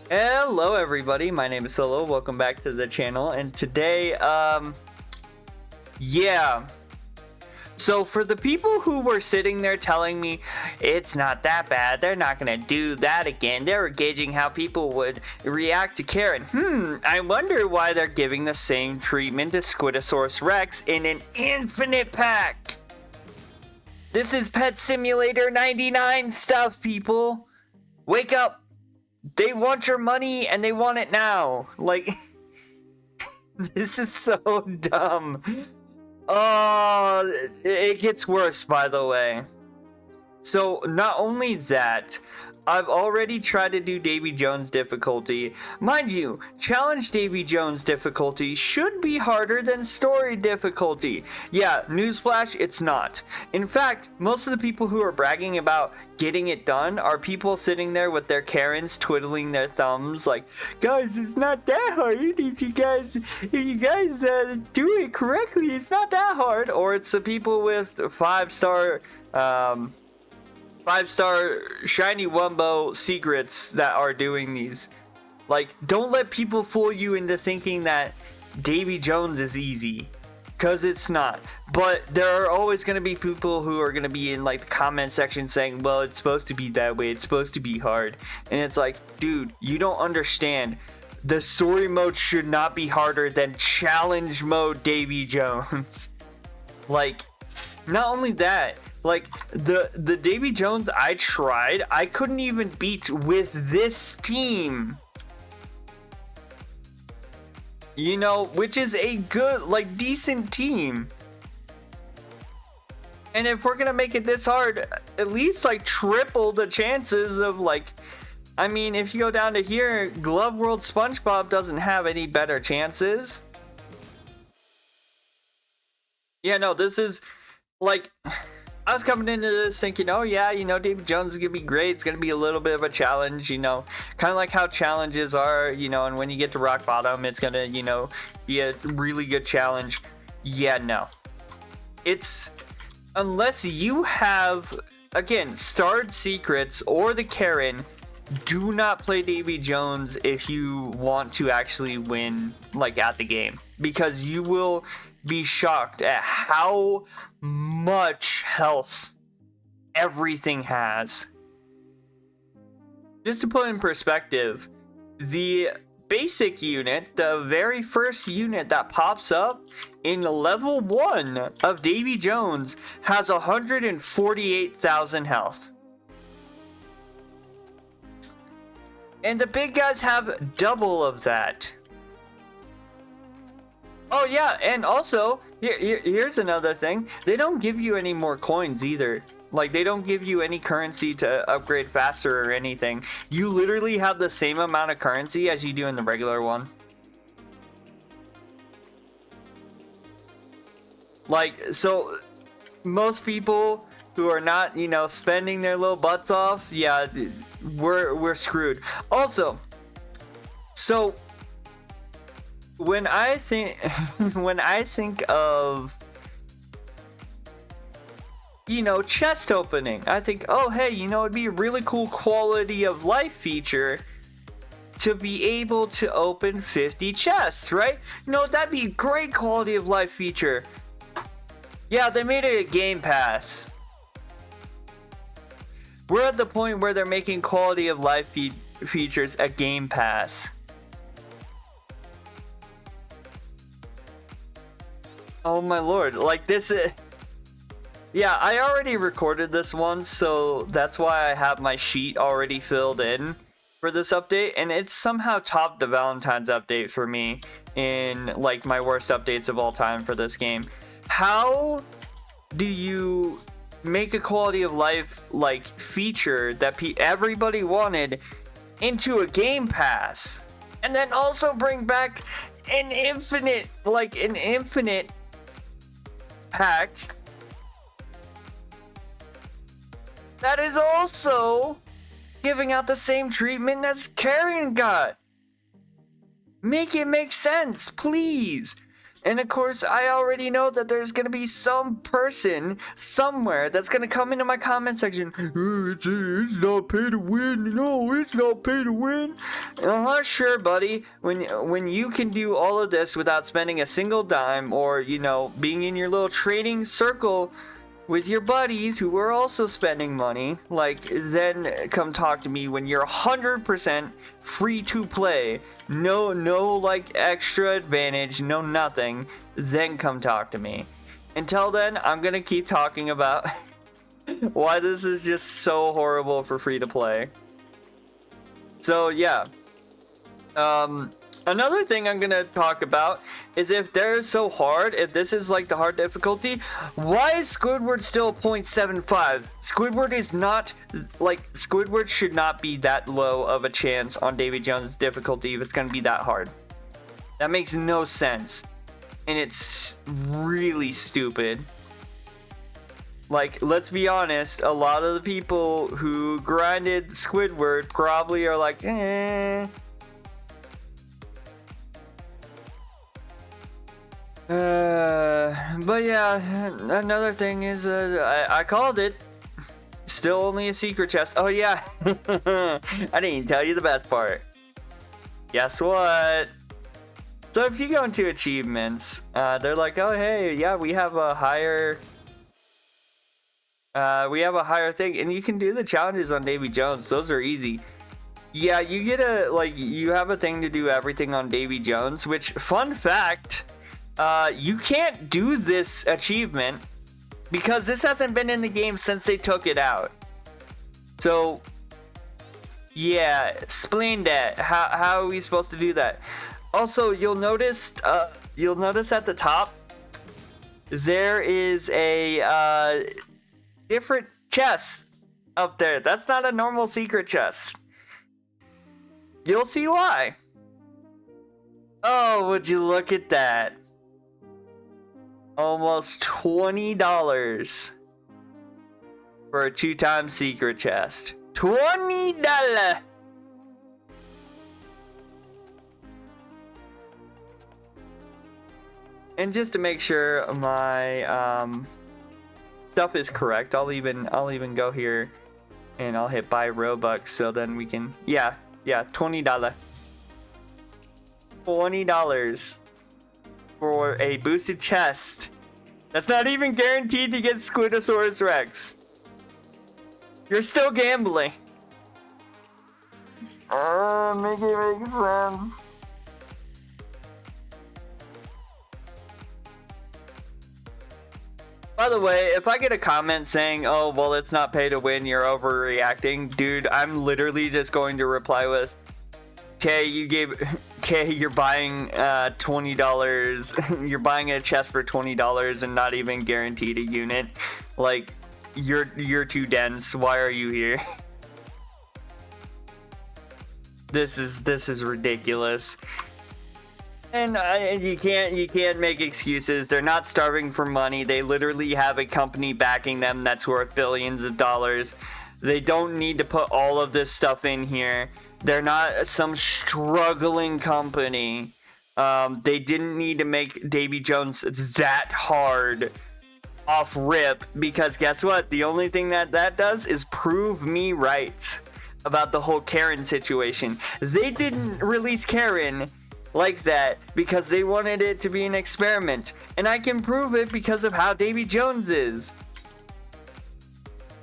Hello everybody, my name is Solo, welcome back to the channel, and today, so for the people who were sitting there telling me, it's not that bad, they're not gonna do that again, they were gauging how people would react to Karen, I wonder why they're giving the same treatment to Squidosaurus Rex in an infinite pack. This is Pet Simulator 99 stuff, people. Wake up. They want your money and they want it now. Like, this is so dumb. Oh, it gets worse, by the way. So, not only that, I've already tried to do Davy Jones difficulty. Mind you, challenge Davy Jones difficulty should be harder than story difficulty. Yeah, newsflash, it's not. In fact, most of the people who are bragging about getting it done are people sitting there with their Karens twiddling their thumbs like, guys, it's not that hard. If you guys do it correctly, it's not that hard. Or it's the people with five-star shiny Wumbo secrets that are doing these. Like, don't let people fool you into thinking that Davy Jones is easy, because it's not. But there are always going to be people who are going to be in like the comment section saying, well, it's supposed to be that way, it's supposed to be hard. And it's like, dude, you don't understand. The story mode should not be harder than challenge mode Davy Jones. Like, not only that, like, the Davy Jones I tried, I couldn't even beat with this team. You know, which is a good, like, decent team. And if we're gonna make it this hard, at least, like, triple the chances of, like, I mean, if you go down to here, Glove World Spongebob doesn't have any better chances. Yeah, no, this is, like, I was coming into this thinking, oh yeah, you know, Davy Jones is going to be great. It's going to be a little bit of a challenge, you know, kind of like how challenges are, you know, and when you get to rock bottom, it's going to, you know, be a really good challenge. Yeah, no. It's, unless you have, again, starred secrets or the Karen, do not play Davy Jones if you want to actually win, like, at the game. Because you will be shocked at how much health everything has. Just to put in perspective, the basic unit, the very first unit that pops up in level 1 of Davy Jones, has 148,000 health. And the big guys have double of that. Oh yeah, and also, here's another thing. They don't give you any more coins either. Like, they don't give you any currency to upgrade faster or anything. You literally have the same amount of currency as you do in the regular one. Like, so, most people who are not, you know, spending their little butts off, yeah, we're screwed. Also, so, when I think of, you know, chest opening, I think, oh hey, you know, it'd be a really cool quality of life feature to be able to open 50 chests, right? You know, that'd be a great quality of life feature. Yeah, they made it a Game Pass. We're at the point where they're making quality of life features a Game Pass. Oh my lord, like this is... Yeah, I already recorded this one, so that's why I have my sheet already filled in for this update, and it's somehow topped the Valentine's update for me in, like, my worst updates of all time for this game. How do you make a quality of life, like, feature that everybody wanted into a Game Pass, and then also bring back an infinite pack that is also giving out the same treatment as Karen got? Make it make sense, please. And of course, I already know that there's gonna be some person somewhere that's gonna come into my comment section. It's not pay to win. No, it's not pay to win. Sure, buddy. When you can do all of this without spending a single dime, or being in your little trading circle with your buddies who are also spending money, like, then come talk to me when you're 100% free to play. No, like, extra advantage, no nothing. Then come talk to me. Until then, I'm gonna keep talking about why this is just so horrible for free to play. So yeah. Another thing I'm gonna talk about is if they're so hard, if this is like the hard difficulty, why is Squidward still 0.75? Squidward is not, like, Squidward should not be that low of a chance on Davy Jones' difficulty if it's gonna be that hard. That makes no sense. And it's really stupid. Like, let's be honest, a lot of the people who grinded Squidward probably are like, eh. But yeah, another thing is, I called it. Still only a secret chest. Oh yeah, I didn't even tell you the best part. Guess what? So if you go into achievements, they're like, oh hey, yeah, we have a higher thing, and you can do the challenges on Davy Jones. Those are easy. Yeah, you get you have a thing to do everything on Davy Jones, which, fun fact, you can't do this achievement because this hasn't been in the game since they took it out. So, yeah, explain that. How are we supposed to do that? Also, you'll notice at the top there is a different chest up there. That's not a normal secret chest. You'll see why. Oh, would you look at that? Almost $20 for a 2-time secret chest. $20. And just to make sure my stuff is correct, I'll even go here and I'll hit buy Robux, so then we can, yeah, $20. $20 for a boosted chest. That's not even guaranteed to get Squidosaurus Rex. You're still gambling. Make it make sense. By the way, if I get a comment saying, oh, well, it's not pay to win, you're overreacting, dude, I'm literally just going to reply with, you're buying $20. You're buying a chest for $20 and not even guaranteed a unit. Like, you're too dense. Why are you here? This is ridiculous. And you can't make excuses. They're not starving for money. They literally have a company backing them that's worth billions of dollars. They don't need to put all of this stuff in here. They're not some struggling company. They didn't need to make Davy Jones that hard off rip, because guess what? The only thing that does is prove me right about the whole Karen situation. They didn't release Karen like that because they wanted it to be an experiment, and I can prove it because of how Davy Jones is.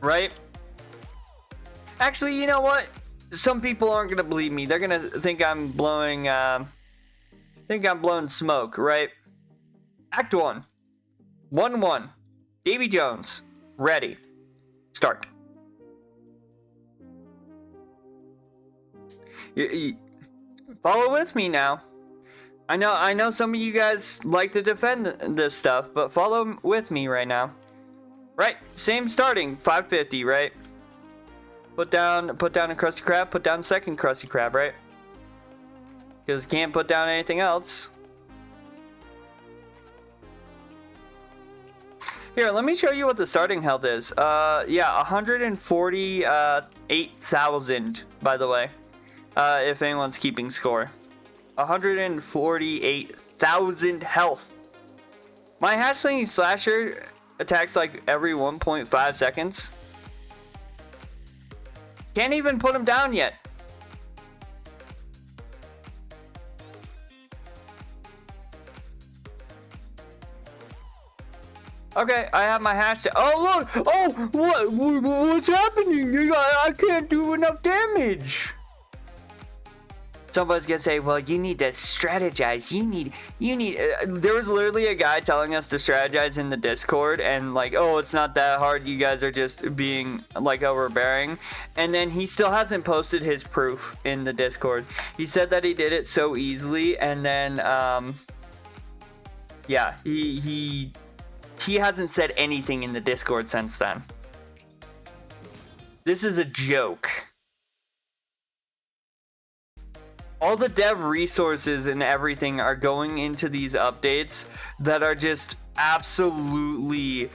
Right? Actually, you know what? Some people aren't gonna believe me. They're gonna think I'm blowing smoke, right? Act 1. 1-1. Davy Jones. Ready. Start. Follow with me now. I know some of you guys like to defend this stuff, but follow with me right now. Right, same starting, 550, right? Put down a Krusty Krab, put down second Krusty Krab, right? Because can't put down anything else. Here, let me show you what the starting health is. Yeah, 148,000, by the way. If anyone's keeping score. 148,000 health. My Hatchling Slasher attacks like every 1.5 seconds. Can't even put him down yet. Okay, I have my hashtag. Oh look! Oh, what's happening? I can't do enough damage. Somebody's gonna say, well, you need to strategize. You need. There was literally a guy telling us to strategize in the Discord, and like, oh, it's not that hard. You guys are just being like overbearing. And then he still hasn't posted his proof in the Discord. He said that he did it so easily, and then, yeah, he hasn't said anything in the Discord since then. This is a joke. All the dev resources and everything are going into these updates that are just absolutely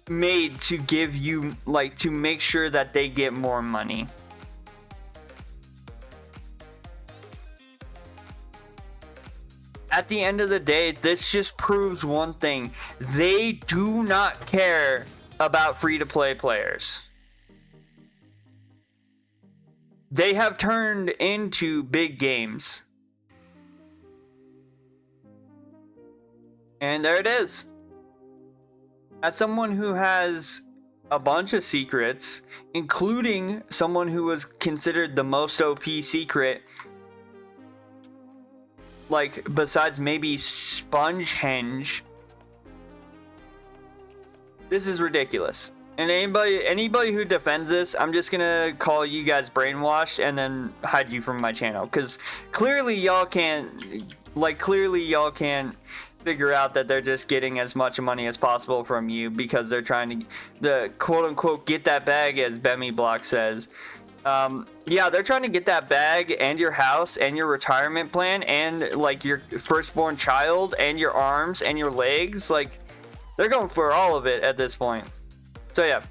made to give you, like, to make sure that they get more money. At the end of the day, this just proves one thing. They do not care about free-to-play players. They have turned into big games. And there it is. As someone who has a bunch of secrets, including someone who was considered the most OP secret, like besides maybe Spongebob, this is ridiculous. And anybody who defends this, I'm just gonna call you guys brainwashed and then hide you from my channel, because clearly y'all can't figure out that they're just getting as much money as possible from you because they're trying to quote unquote get that bag, as Bemmy Block says. Yeah, they're trying to get that bag and your house and your retirement plan and like your firstborn child and your arms and your legs. Like, they're going for all of it at this point. So yeah.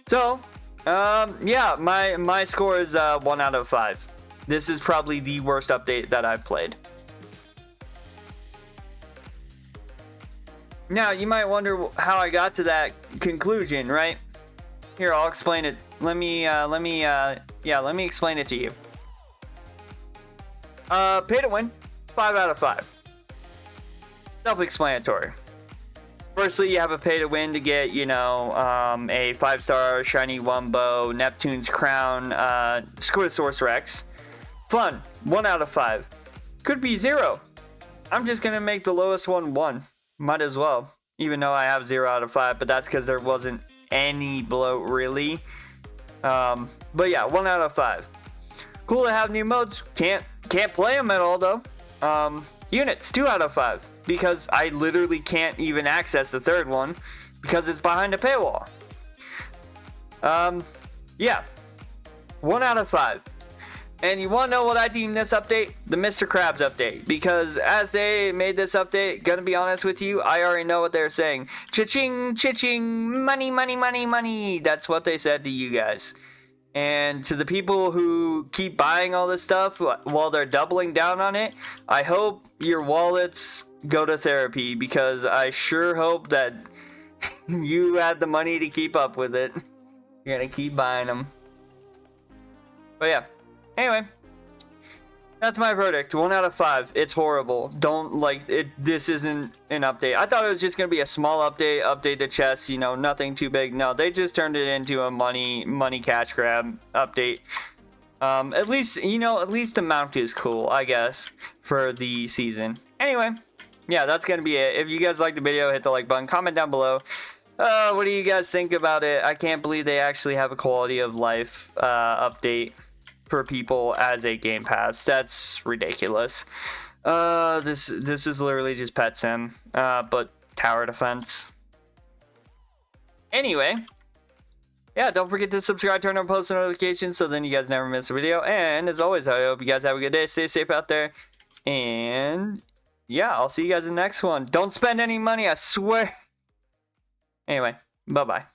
So, yeah, my score is 1 out of 5. This is probably the worst update that I've played. Now, you might wonder how I got to that conclusion, right? Here, I'll explain it. Let me explain it to you. Pay to win, 5 out of 5. Self-explanatory. Firstly, you have a pay to win to get, you know, a 5-star shiny Wumbo, Neptune's crown, Squirtosaurus Rex. Fun, 1 out of 5. Could be 0. I'm just gonna make the lowest one 1. Might as well, even though I have 0 out of 5, but that's because there wasn't any bloat really. But yeah, 1 out of 5. Cool to have new modes. Can't play them at all though. Units, 2 out of 5. Because I literally can't even access the third one because it's behind a paywall. Yeah, 1 out of 5. And you want to know what I deem this update? The Mr. Krabs update. Because as they made this update, gonna be honest with you, I already know what they're saying. Cha-ching, cha-ching, money, money, money, money. That's what they said to you guys. And to the people who keep buying all this stuff while they're doubling down on it, I hope your wallets go to therapy, because I sure hope that you had the money to keep up with it. You're gonna keep buying them. But yeah, anyway, that's my verdict. 1 out of 5. It's horrible. Don't like it. This isn't an update. I thought it was just gonna be a small update to chess, you know, nothing too big. No, they just turned it into a money cash grab update. At least, you know, at least the mount is cool, I guess, for the season. Anyway, yeah, that's gonna be it. If you guys liked the video, hit the like button, comment down below. What do you guys think about it? I can't believe they actually have a quality of life update for people as a Game Pass. That's ridiculous. This is literally just Pet Sim, but tower defense. Anyway, yeah, don't forget to subscribe, turn on post notifications so then you guys never miss a video. And as always, I hope you guys have a good day. Stay safe out there. And yeah, I'll see you guys in the next one. Don't spend any money, I swear. Anyway, bye-bye.